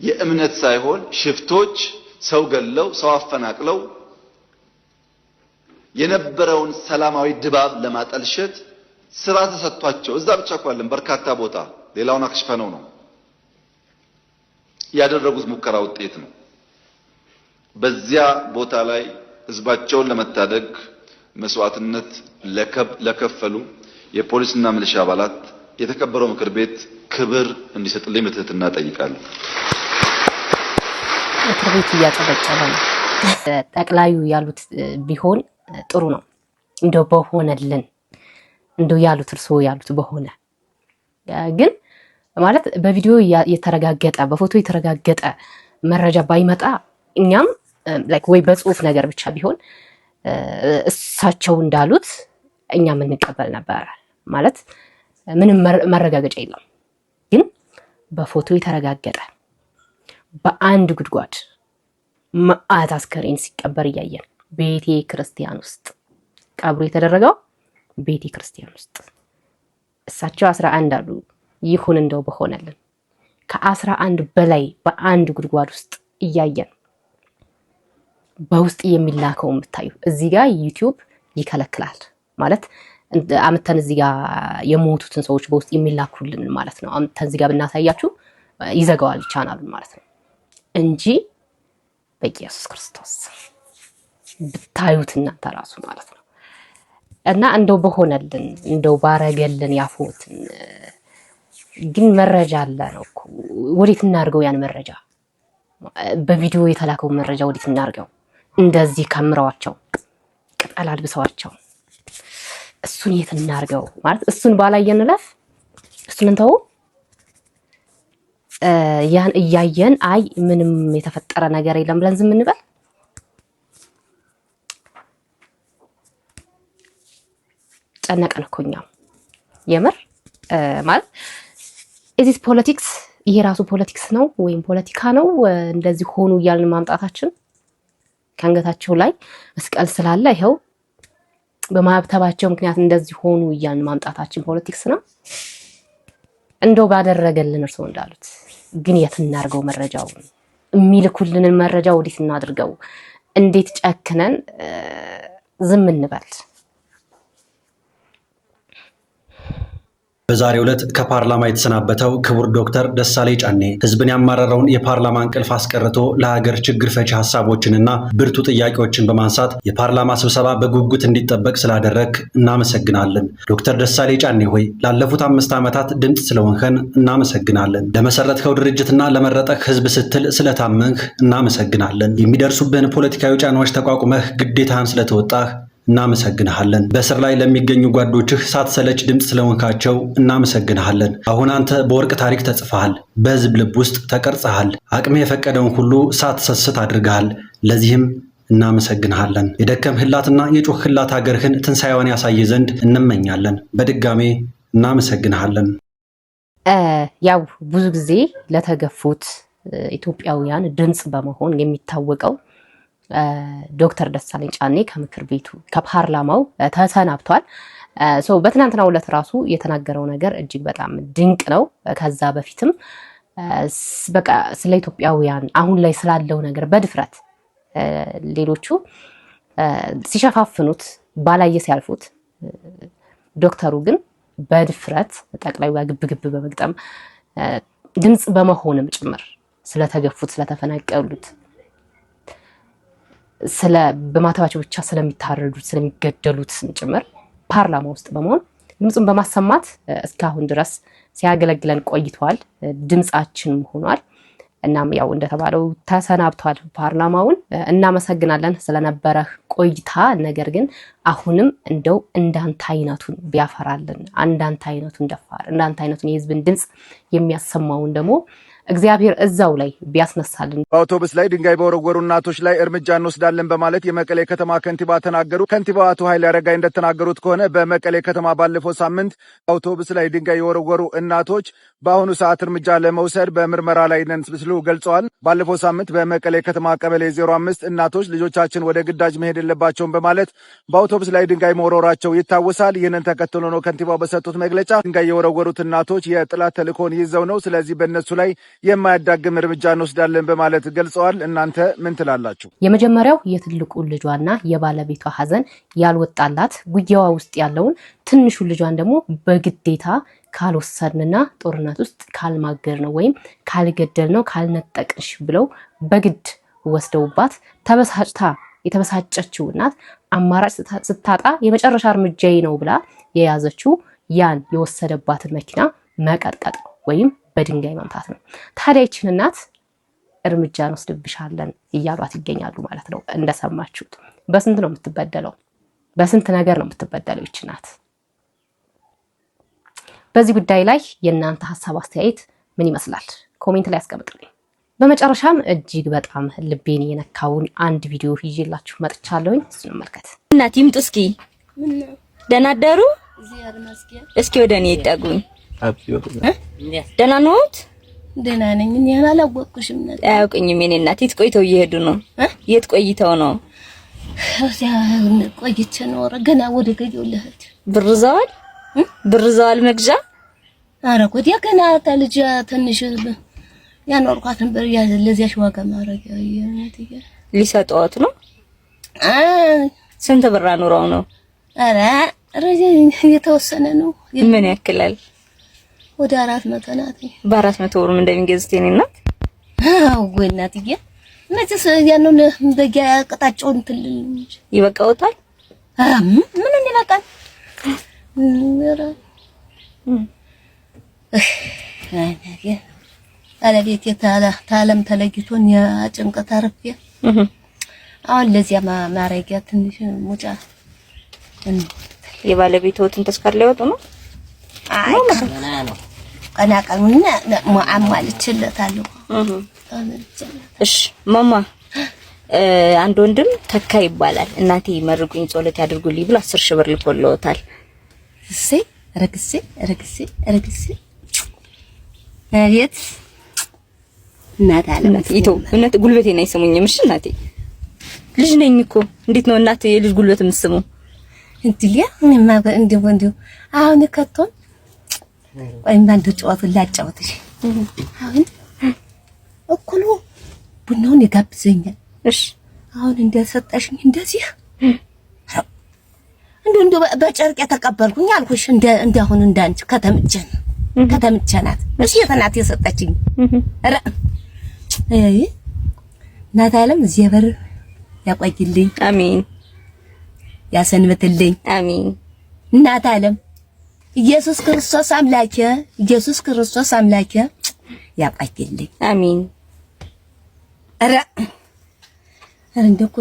የእምነት ሳይሆን ሽፍቶች ሰው ገለው ሰው አፈናቅለው የነበረውን ሰላማዊ ድባብ ለማጠልሸት ስራ ተሰጥቷቸው እዛ ብቻ እንኳን በርካታ ቦታ ሌላውን አክሽፈነው ነው ያደረጉት ሙከራ ውጤት ነው። በዚያ ቦታ ላይ ህዝባቸውን ለመታደግ መስዋዕትነት ለከፈሉ የፖሊስና ሚሊሻ አባላት የተከበረው ምክር ቤት ክብር እንዲሰጥልኝ በትህትና ጠይቃለሁ። ምክር ቤት እያጨበጨበ ነው። ጠቅላዩ ያሉት ቢሆን ጥሩ ነው። እንደው በሆነልን እንደው ያሉት እርሶ ያሉት በሆነ ግን ማለት በቪዲዮ የተረጋገጠ በፎቶ የተረጋገጠ መረጃ ባይመጣ እኛም ወይ በጽሁፍ ነገር ብቻ ቢሆን እሳቸው እንዳሉት እኛም እንቀበል ነበር። ማለት ምንም መረጋገጫ የለም። ግን በፎቶ የተረጋገጠ በአንድ ጉድጓድ መዓት አስከሬን ሲቀበር እያየን ቤተ ክርስቲያን ውስጥ ቀብሩ የተደረገው ቤተ ክርስቲያን ውስጥ እሳቸው 11 አሉ። ይሁን እንደው በሆነልን ከ11 በላይ በአንድ ጉድጓድ ውስጥ እያየን በውስጥ የሚላከው የምታዩ እዚህ ጋር ዩቲዩብ ይከለክላል ማለት አመተን እዚህ ጋር የሞቱትን ሰዎች በውስጥ የሚላኩልን ማለት ነው። አመተን እዚህ ጋር ብናሳያችሁ ይዘጋዋል ቻናሉን ማለት ነው እንጂ በኢየሱስ ክርስቶስ ብታዩት እናንተ ራሱ ማለት ነው። እና እንደው በሆነልን እንደው ባረገልን ያፎትን ግን መረጃ አለ ነው እኮ ወዴት እናርገው? ያን መረጃ በቪዲዮ የተላከው መረጃ ወዴት እናርገው? እንደዚህ ከምረዋቸው ቅጠል አልብሰዋቸው እሱን የት እናርገው? ማለት እሱን ባላየን ለፍ እሱን እንተው። ያን እያየን አይ ምንም የተፈጠረ ነገር የለም ብለን ዝም እንበል? ጨነቀን እኮ እኛም የምር ማለት እዚህ ፖለቲክስ ይሄ ራሱ ፖለቲክስ ነው ወይም ፖለቲካ ነው። እንደዚህ ሆኑ እያልን ማምጣታችን ከአንገታቸው ላይ መስቀል ስላለ ይሄው በማብተባቸው ምክንያት እንደዚህ ሆኑ እያልን ማምጣታችን ፖለቲክስ ነው። እንደው ባደረገልን እርሶ እንዳሉት ግን የት እናርገው? መረጃው የሚልኩልንን መረጃ ወዴት እናድርገው? እንዴት ጨክነን ዝም እንበል? በዛሬው ዕለት ከፓርላማ የተሰናበተው ክቡር ዶክተር ደሳለኝ ጫኔ ህዝብን ያማረረውን የፓርላማ እንቅልፍ አስቀርቶ ለሀገር ችግር ፈቺ ሀሳቦችንና ብርቱ ጥያቄዎችን በማንሳት የፓርላማ ስብሰባ በጉጉት እንዲጠበቅ ስላደረግ እናመሰግናለን። ዶክተር ደሳለኝ ጫኔ ሆይ ላለፉት 5 ዓመታት ድምፅ ስለሆንከን እናመሰግናለን። ለመሰረትከው ድርጅትና ለመረጠህ ህዝብ ስትል ስለታመንህ እናመሰግናለን። የሚደርሱብህን ፖለቲካዊ ጫናዎች ተቋቁመህ ግዴታህን ስለተወጣህ እናመሰግንሃለን። በስር ላይ ለሚገኙ ጓዶችህ ሳትሰለች ድምፅ ስለሆንካቸው እናመሰግንሃለን። አሁን አንተ በወርቅ ታሪክ ተጽፈሃል፣ በህዝብ ልብ ውስጥ ተቀርጸሃል። አቅምህ የፈቀደውን ሁሉ ሳትሰስት አድርገሃል። ለዚህም እናመሰግንሃለን። የደከምህላትና የጮህላት ሀገርህን ትንሣኤዋን ያሳይ ዘንድ እንመኛለን። በድጋሜ እናመሰግንሃለን። ያው ብዙ ጊዜ ለተገፉት ኢትዮጵያውያን ድምፅ በመሆን የሚታወቀው ዶክተር ደሳለኝ ጫኔ ከምክር ቤቱ ከፓርላማው ተሰናብቷል። በትናንትናው ዕለት ራሱ የተናገረው ነገር እጅግ በጣም ድንቅ ነው። ከዛ በፊትም በቃ ስለ ኢትዮጵያውያን አሁን ላይ ስላለው ነገር በድፍረት ሌሎቹ ሲሸፋፍኑት ባላየ ሲያልፉት፣ ዶክተሩ ግን በድፍረት ጠቅላዩ ጋር ግብግብ በመግጠም ድምፅ በመሆንም ጭምር ስለተገፉት፣ ስለተፈናቀሉት፣ በማተባቸው ብቻ ስለሚታረዱት፣ ስለሚገደሉት ጭምር ፓርላማ ውስጥ በመሆን ድምፁን በማሰማት እስካሁን ድረስ ሲያገለግለን ቆይቷል። ድምፃችንም ሆኗል። እናም ያው እንደተባለው ተሰናብቷል ፓርላማውን። እናመሰግናለን ስለነበረህ ቆይታ። ነገር ግን አሁንም እንደው እንዳንተ አይነቱን ቢያፈራልን፣ እንዳንተ አይነቱን ደፋር፣ እንዳንተ አይነቱን የህዝብን ድምፅ የሚያሰማውን ደግሞ እግዚአብሔር እዛው ላይ ቢያስነሳልን። በአውቶቡስ ላይ ድንጋይ በወረወሩ እናቶች ላይ እርምጃ እንወስዳለን በማለት የመቀሌ ከተማ ከንቲባ ተናገሩ። ከንቲባው አቶ ኃይሌ አረጋይ እንደተናገሩት ከሆነ በመቀሌ ከተማ ባለፈው ሳምንት አውቶቡስ ላይ ድንጋይ የወረወሩ እናቶች በአሁኑ ሰዓት እርምጃ ለመውሰድ በምርመራ ላይ ነን ሲሉ ገልጸዋል። ባለፈው ሳምንት በመቀሌ ከተማ ቀበሌ 05 እናቶች ልጆቻችን ወደ ግዳጅ መሄድ የለባቸውም በማለት በአውቶቡስ ላይ ድንጋይ መወረወራቸው ይታወሳል። ይህንን ተከትሎ ነው ከንቲባው በሰጡት መግለጫ ድንጋይ የወረወሩት እናቶች የጥላት ተልእኮን ይዘው ነው፣ ስለዚህ በእነሱ ላይ የማያዳግም እርምጃ እንወስዳለን በማለት ገልጸዋል። እናንተ ምን ትላላችሁ? የመጀመሪያው የትልቁ ልጇና የባለቤቷ ሀዘን ያልወጣላት ጉያዋ ውስጥ ያለውን ትንሹ ልጇን ደግሞ በግዴታ ካልወሰድንና ጦርነት ውስጥ ካልማገር ነው ወይም ካልገደል ነው ካልነጠቅሽ ብለው በግድ ወስደውባት ተበሳጭታ የተበሳጨችው እናት አማራጭ ስታጣ የመጨረሻ እርምጃዬ ነው ብላ የያዘችው ያን የወሰደባትን መኪና መቀጥቀጥ ነው ወይም በድንጋይ መምታት ነው። ታዲያ ይችን እናት እርምጃ እንወስድብሻለን እያሏት ይገኛሉ ማለት ነው። እንደሰማችሁት በስንት ነው የምትበደለው? በስንት ነገር ነው የምትበደለው ይች እናት? በዚህ ጉዳይ ላይ የእናንተ ሀሳብ አስተያየት ምን ይመስላል? ኮሜንት ላይ አስቀምጡልኝ። በመጨረሻም እጅግ በጣም ልቤን የነካውን አንድ ቪዲዮ ይዤላችሁ መጥቻለሁኝ። እሱን እንመልከት። እናት ይምጡ እስኪ። ደህና አደሩ? እስኪ ወደ እኔ ይጠጉኝ። ደህና ነዎት? ደህና ነኝ። እኔ አላወቅኩሽም ነበር። አያውቅኝም። የኔ እናት የት ቆይተው እየሄዱ ነው? የት ቆይተው ነው? እዚያ ቆይቼ ነው። ገና ወደ ገየው ልሄድ። ብር ዘዋል? ብር ዘዋል መግዣ? ኧረ ወዲያ ገና ከልጅ ትንሽ ያኖርኳት ነበር። ለዚያሽ ዋጋ ማድረግ ሊሰጠዎት ነው? ስንት ብር አኑረው ነው? ኧረ የተወሰነ ነው። ምን ያክላል? ወደ 400 ናት። በ400 ብር ምን እንደሚገዙት የኔ እናት? አዎ ወይ እናትዬ፣ መቼስ ያንን በጊያ ቅጣጫውን ትልል እንጂ ይበቃውታል። ምን ይበቃል? አለቤት የታለም ተለይቶን ያጭንቀት አረፈ። አሁን ለዚያ ማረጊያ ትንሽ ሙጫ የባለቤቶትን ተስካር ሊወጡ ነው። አይ ቀናቀኑና ማአማልችለታለሁ። እሺ ማማ፣ አንድ ወንድም ተካ ይባላል። እናቴ መርቁኝ ጸሎት ያድርጉልኝ ብሎ 10 ሺህ ብር ልኮልዎታል። እሺ ረግሴ አቤት እናት አለ ይቶ እናት ጉልበቴ ነኝ ስሙኝም። እሺ እናቴ ልጅ ነኝ እኮ። እንዴት ነው እናት የልጅ ጉልበት የምትስሙ? እንዲያ እኔማ እንዲሁ አሁን ከቶን ወይም ባንዱ ጨዋታ ላጫውትሽ። አሁን እኩሉ ቡናውን ይጋብዘኛል። እሺ አሁን እንደሰጠሽኝ እንደዚህ እንዴ በጨርቅ የተቀበልኩኝ አልኩሽ። እንደ አሁን እንዳንቺ ከተምቸናት እሺ የተናት የሰጠችኝ አረ እናት ዓለም እግዚአብሔር ያቆይልኝ። አሜን። ያሰንብትልኝ። አሜን። እናት ዓለም ኢየሱስ ክርስቶስ አምላኬ ያቆይልኝ። አሜን። አረ እንደኮ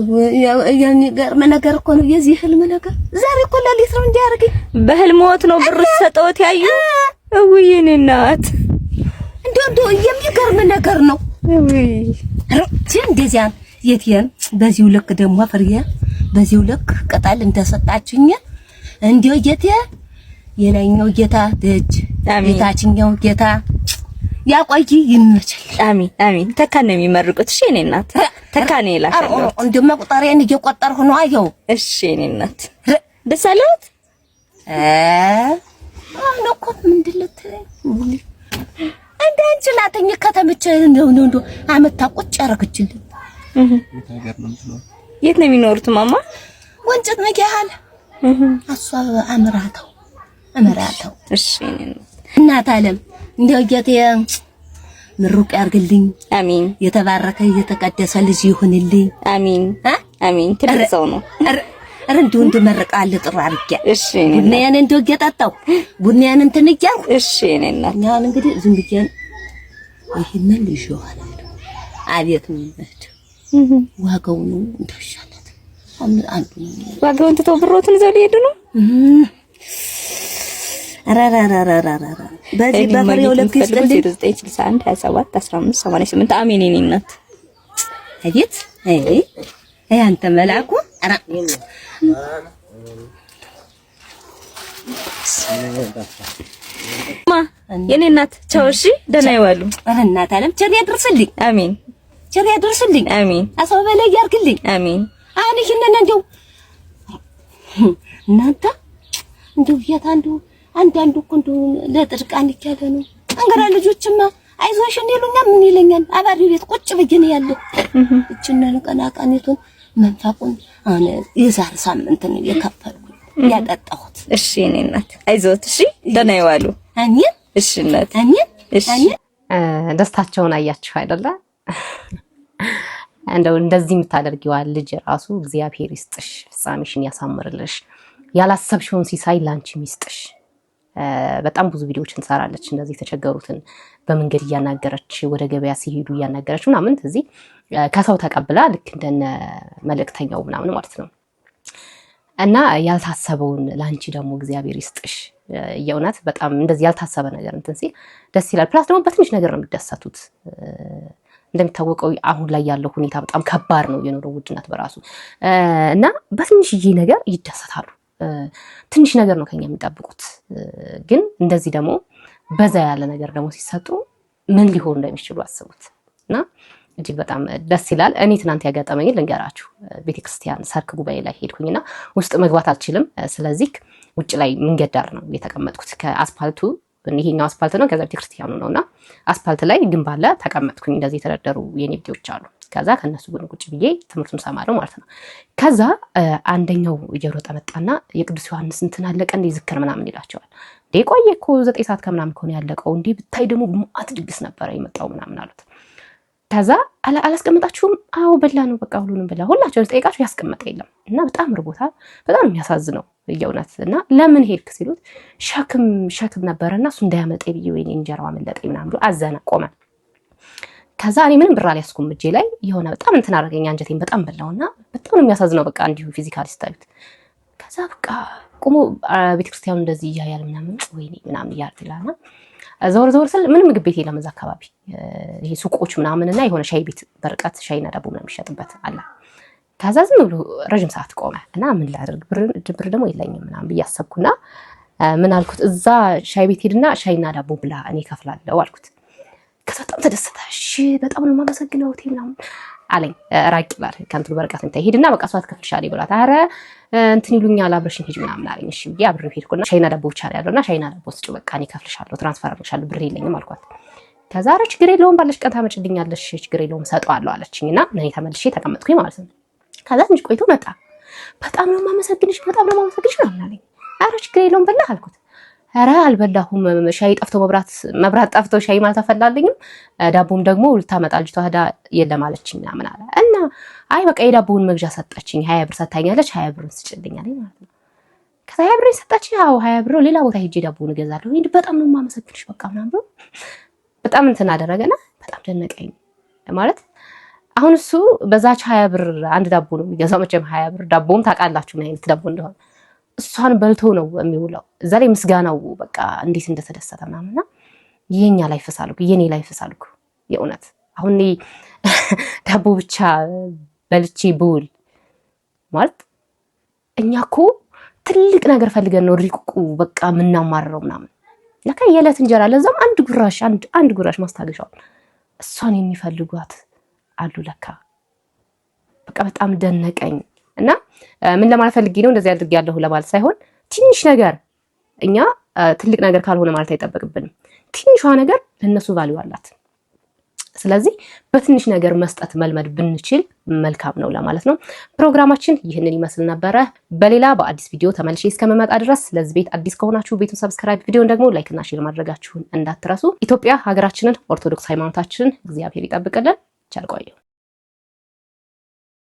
የሚገርም ነገር እኮ ነው የዚህ ህልም ነገር። ዛሬ እኮ ሌሊት ነው እንዲያርገኝ በህልሞት ነው ብር ሰጠውት ያዩ እውይኔ እናት እንደው የሚገርም ነገር ነው። እውይ እንደዚያ የትየም በዚሁ ልክ ደግሞ ፍርዬ በዚሁ ልክ ቅጠል እንደሰጣችኝ እንዲው ጌታ የላይኛው ጌታ ደጅ የታችኛው ጌታ ያቆይ ይመችል። አሜን አሜን። ተካነ የሚመርቁት እሺ እኔ እናት ተካነ ይላል እንደማ ቁጣሪያን እየቆጠርኩ ነው አየው። እሺ እኔ እናት ደስ አለዎት? አሁን እኮ ምንድለት አንቺ ናተኝ ከተመቸ እንደው አመታ ቁጭ ያረግችልኝ። የት ነው የሚኖሩት ማማ? ወንጭት መጋሃል አሷ አምራተው እሺ እናት ዓለም እንደው ጌቴ ምሩቅ ያርግልኝ። አሜን። የተባረከ የተቀደሰ ልጅ ይሁንልኝ። አሜን አሜን። ትልቅ ሰው ነው። እንደው እንድመርቃል ጥሩ አርጋ። እሺ ቡናዬን እንደው እየጠጣሁ ቡናዬን እንትን እያልኩ እሺ እኔ እናት አሁን እንግዲህ ዝም ብዬ ይሄንን ልጅ ይሆናል። አቤት ምን ዋጋው ነው እንደሻለት አንዱ ዋጋውን ትተው ብሮትን ይዘው ሊሄዱ ነው። አራራራራራ በዚህ በፈሪው ልክ ይስጥልኝ። 0961 27 15 88 አሜን የኔ እናት። አቤት አንተ መላኩ አራ ማ የኔ እናት ቻው። እሺ ደህና ይዋሉ። ኧረ እናት ዓለም ቸር ያድርስልኝ። አሜን ቸር ያድርስልኝ። አሜን አሰው በላይ ያርግልኝ። አሜን። አሁን ይሄንን እንደው እናንተ እንደው ያታንዱ አንዳንዱ እኮ እንደው ለጥርቃን ይቻለ ነው። አንገራ ልጆችማ አይዞሽን ይሉኛል። ምን ይለኛል? አባሪ ቤት ቁጭ ብዬ ነው ያለው። እችነን ቀናቃኔቱን መንፋቁን አሁን የዛሬ ሳምንት ነው የከፈልኩ ያጠጣሁት። እሺ እኔ እናት አይዞት። እሺ ደህና ይዋሉ። አሜን። እሺ እናት አሜን። እሺ ደስታቸውን አያችሁ አይደለ? እንደው እንደዚህ የምታደርጊዋል ልጅ ራሱ እግዚአብሔር ይስጥሽ፣ ፍጻሜሽን ያሳምርልሽ፣ ያላሰብሽውን ሲሳይ ላንቺ ይስጥሽ። በጣም ብዙ ቪዲዮዎችን ትሰራለች። እንደዚህ የተቸገሩትን በመንገድ እያናገረች ወደ ገበያ ሲሄዱ እያናገረች ምናምን እዚህ ከሰው ተቀብላ ልክ እንደነ መልእክተኛው ምናምን ማለት ነው። እና ያልታሰበውን ላንቺ ደግሞ እግዚአብሔር ይስጥሽ። የእውነት በጣም እንደዚህ ያልታሰበ ነገር እንትን ሲል ደስ ይላል። ፕላስ ደግሞ በትንሽ ነገር ነው የሚደሰቱት። እንደሚታወቀው አሁን ላይ ያለው ሁኔታ በጣም ከባድ ነው፣ የኑሮ ውድነት በራሱ እና በትንሽዬ ነገር ይደሰታሉ። ትንሽ ነገር ነው ከኛ የሚጠብቁት፣ ግን እንደዚህ ደግሞ በዛ ያለ ነገር ደግሞ ሲሰጡ ምን ሊሆኑ እንደሚችሉ አስቡት። እና እጅግ በጣም ደስ ይላል። እኔ ትናንት ያጋጠመኝ ልንገራችሁ። ቤተክርስቲያን ሰርክ ጉባኤ ላይ ሄድኩኝና ውስጥ መግባት አልችልም። ስለዚህ ውጭ ላይ መንገድ ዳር ነው የተቀመጥኩት። ከአስፓልቱ ይሄኛው አስፓልት ነው፣ ከዛ ቤተክርስቲያኑ ነውና አስፓልት ላይ ግንብ አለ። ተቀመጥኩኝ። እንደዚህ የተደረደሩ የኔ ቪዲዮዎች አሉ። ከዛ ከነሱ ጎን ቁጭ ብዬ ትምህርቱን ሰማለሁ ማለት ነው። ከዛ አንደኛው እየሮጠ መጣና የቅዱስ ዮሐንስ እንትን አለቀ እንዴ ዝክር ምናምን ይላቸዋል። እንዴ ቆየ እኮ 9 ሰዓት ከምናምን ከሆነ ያለቀው፣ እንዴ ብታይ ደግሞ ማአት ድግስ ነበረ የመጣው ምናምን አሉት። ከዛ አላስቀመጣችሁም? አዎ በላ ነው በቃ ሁሉንም በላ። ሁላቸውን ጠይቃችሁ ያስቀመጠ የለም እና በጣም ርቦታል። በጣም የሚያሳዝነው የእውነት። እና ለምን ሄድክ ሲሉት ሸክም ነበረና እሱ እንዳያመጣ ብዬ ወይኔ እንጀራው አመለጠኝ ምናምን ብሎ አዘነ፣ ቆመ። ከዛ እኔ ምንም ብር አልያዝኩም እጄ ላይ። የሆነ በጣም እንትን አደረገኝ፣ አንጀቴን በጣም በላውና በጣም ነው የሚያሳዝነው። በቃ እንዲሁ ፊዚካሊ ስታዩት። ከዛ በቃ ቆሞ ቤተክርስቲያኑ እንደዚህ እያያል ምናምን ወይኔ ምናምን እያርትላና ዘወር ስል ምንም ምግብ ቤት የለም እዛ አካባቢ። ይሄ ሱቆች ምናምንና የሆነ ሻይ ቤት በርቀት ሻይና ዳቦ ምናምን የሚሸጥበት አለ። ከዛ ዝም ብሎ ረጅም ሰዓት ቆመ እና ምን ላድርግ ብር ደግሞ የለኝም ምናምን ብዬ አሰብኩና ምን አልኩት፣ እዛ ሻይ ቤት ሄድና ሻይና ዳቦ ብላ እኔ እከፍላለሁ አልኩት። ከዛ በጣም ተደሰተ። እሺ በጣም ነው የማመሰግነው እቴ ምናምን አለኝ። ራቅ ይላል ከእንትኑ በርቀት እንትን ሄድና በቃ እሷ ትከፍልሻለች ብላት፣ ኧረ እንትን ይሉኛል አብረሽኝ ሂጂ ምናምን አለኝ። እሺ ብዬ አብሬው ሄድኩና ሻይና ዳቦ ብቻ ነው ያለውና ሻይና ዳቦ ስጪው በቃ እኔ እከፍልሻለሁ፣ ትራንስፈር አድርግሻለሁ፣ ብር የለኝም አልኳት። ከዛ ኧረ ችግር የለውም ባለሽ ቀን ታመጭልኛለሽ፣ ችግር የለውም ሰጠዋለሁ አለችኝና እኔ ተመልሼ ተቀመጥኩኝ ማለት ነው። ከዛ ትንሽ ቆይቶ መጣ። በጣም ነው የማመሰግንሽ ምናምን አለኝ። ኧረ ችግር የለውም በላህ አልኩት። ኧረ አልበላሁም፣ ሻይ ጠፍቶ መብራት ጠፍቶ ሻይ አልተፈላልኝም፣ ዳቦም ደግሞ ልታመጣ ልጅቷ ሄዳ የለም አለችኝ ምናምን አለ። እና አይ በቃ የዳቦውን መግዣ ሰጠችኝ፣ 20 ብር ሰታኛለች፣ 20 ብሩን ስጭልኝ አለኝ ማለት ነው። ከዛ 20 ብር ሰጠችኝ። አዎ 20 ብር ሌላ ቦታ ሄጄ ዳቦውን እገዛለሁ። እንዴ በጣም ነው የማመሰግንሽ በቃ ምናምን ብሎ በጣም እንትን አደረገና በጣም ደነቀኝ። ማለት አሁን እሱ በዛች 20 ብር አንድ ዳቦ ነው የሚገዛው። መቼም 20 ብር ዳቦም ታውቃላችሁ ምን አይነት ዳቦ እንደሆነ። እሷን በልቶ ነው የሚውለው። እዛ ላይ ምስጋናው በቃ እንዴት እንደተደሰተ ምናምንና የኛ ላይ ፈሳልኩ የኔ ላይ ፈሳልኩ የእውነት አሁን ዳቦ ብቻ በልቼ ብውል ማለት እኛ እኮ ትልቅ ነገር ፈልገን ነው ሪቁ በቃ ምናማረረው ምናምን ለካ የዕለት እንጀራ ለዛም አንድ ጉራሽ ማስታገሻው እሷን የሚፈልጓት አሉ ለካ በቃ በጣም ደነቀኝ። እና ምን ለማለት ፈልጌ ነው እንደዚህ አድርጌ ያለሁ ለማለት ሳይሆን ትንሽ ነገር እኛ ትልቅ ነገር ካልሆነ ማለት አይጠበቅብንም። ትንሿ ነገር ለነሱ ቫልዩ አላት። ስለዚህ በትንሽ ነገር መስጠት መልመድ ብንችል መልካም ነው ለማለት ነው። ፕሮግራማችን ይህንን ይመስል ነበረ። በሌላ በአዲስ ቪዲዮ ተመልሼ እስከመመጣ ድረስ ለዚህ ቤት አዲስ ከሆናችሁ ቤቱን ሰብስክራይብ፣ ቪዲዮን ደግሞ ላይክ እና ሼር ማድረጋችሁን እንዳትረሱ። ኢትዮጵያ ሀገራችንን፣ ኦርቶዶክስ ሃይማኖታችንን እግዚአብሔር ይጠብቅልን። ቸር ቆዩ።